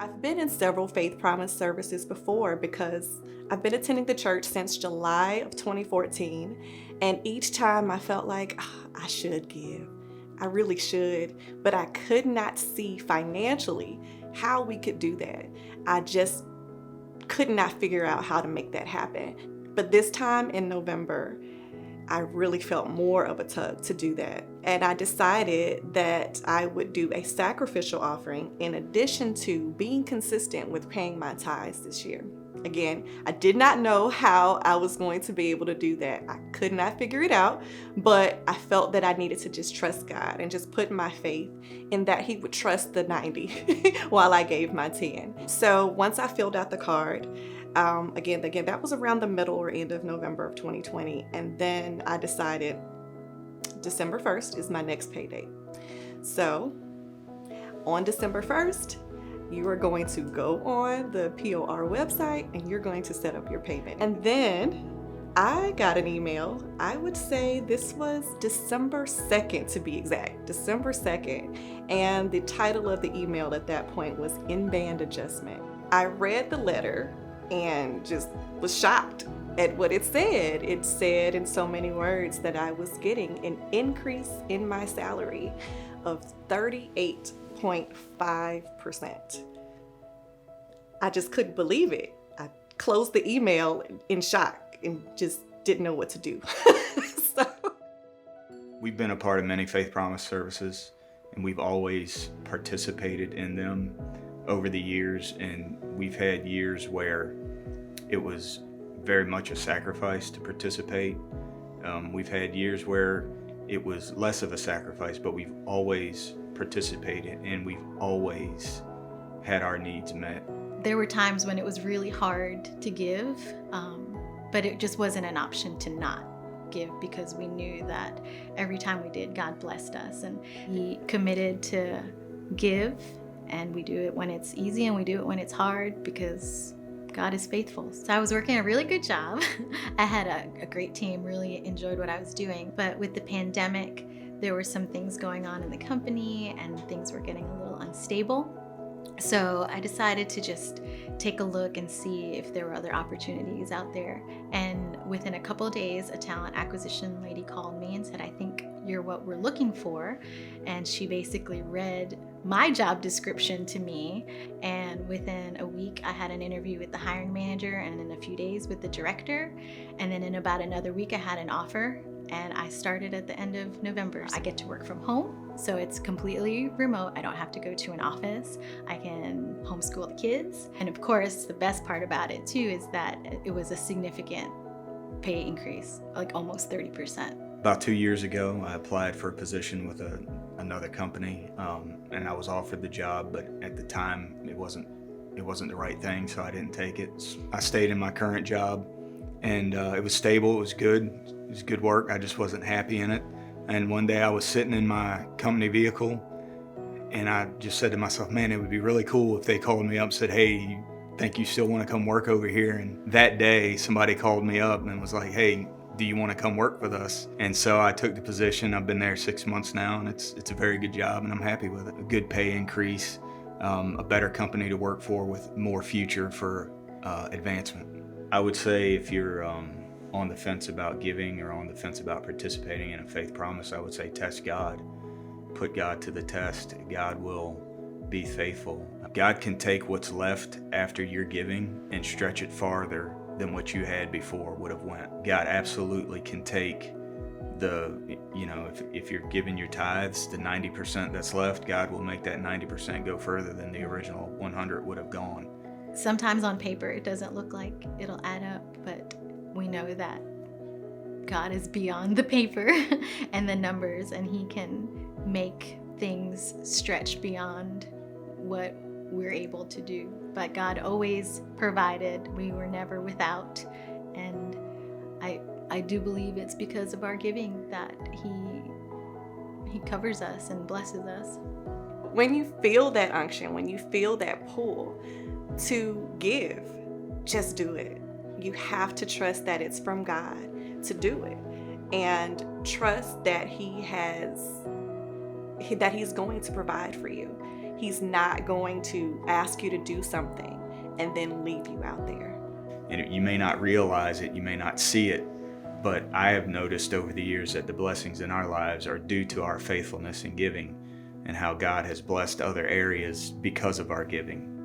I've been in several Faith Promise services before because I've been attending the church since July of 2014, and each time I felt like I should give. I really should, but I could not see financially how we could do that. I just could not figure out how to make that happen. But this time in November, I really felt more of a tug to do that. And I decided that I would do a sacrificial offering in addition to being consistent with paying my tithes this year. Again, I did not know how I was going to be able to do that. I could not figure it out, but I felt that I needed to just trust God and just put my faith in that He would trust the 90 while I gave my 10. So once I filled out the card, again, that was around the middle or end of November of 2020. And then I decided December 1st is my next pay date. So on December 1st, you are going to go on the POR website and you're going to set up your payment. And then I got an email, I would say this was December 2nd to be exact, December 2nd. And the title of the email at that point was In-Band Adjustment. I read the letter and just was shocked at what it said. It said in so many words that I was getting an increase in my salary of 38.5%. I just couldn't believe it. I closed the email in shock and just didn't know what to do. So. We've been a part of many Faith Promise services, and we've always participated in them over the years, and we've had years where it was very much a sacrifice to participate. We've had years where it was less of a sacrifice, but we've always participated and we've always had our needs met. There were times when it was really hard to give, but it just wasn't an option to not give because we knew that every time we did, God blessed us, and He committed to give, and we do it when it's easy and we do it when it's hard because God is faithful. So I was working a really good job. I had a great team, really enjoyed what I was doing. But with the pandemic, there were some things going on in the company and things were getting a little unstable. So I decided to just take a look and see if there were other opportunities out there. And within a couple of days, a talent acquisition lady called me and said, I think you're what we're looking for. And she basically read my job description to me, and within a week I had an interview with the hiring manager, and in a few days with the director, and then in about another week I had an offer, and I started at the end of November. I get to work from home, so it's completely remote. I don't have to go to an office. I can homeschool the kids, and of course the best part about it too is that it was a significant pay increase, like almost 30%. About 2 years ago, I applied for a position with another company, and I was offered the job, but at the time it wasn't the right thing, so I didn't take it. I stayed in my current job, and it was stable, it was good work, I just wasn't happy in it. And one day I was sitting in my company vehicle, and I just said to myself, man, it would be really cool if they called me up and said, hey, think you still want to come work over here? And that day somebody called me up and was like, hey, do you want to come work with us? And so I took the position. I've been there 6 months now, and it's a very good job, and I'm happy with it. A good pay increase, a better company to work for with more future for advancement. I would say if you're on the fence about giving or on the fence about participating in a faith promise, I would say test God. Put God to the test. God will be faithful. God can take what's left after you're giving and stretch it farther than what you had before would have went. God absolutely can take if you're giving your tithes, the 90% that's left, God will make that 90% go further than the original 100 would have gone. Sometimes on paper it doesn't look like it'll add up, but we know that God is beyond the paper and the numbers, and He can make things stretch beyond what we're able to do. But God always provided. We were never without, and I do believe it's because of our giving that He covers us and blesses us. When you feel that unction, when you feel that pull to give, just do it. You have to trust that it's from God to do it, and trust that He's going to provide for you. He's not going to ask you to do something and then leave you out there. And you may not realize it, you may not see it, but I have noticed over the years that the blessings in our lives are due to our faithfulness in giving, and how God has blessed other areas because of our giving.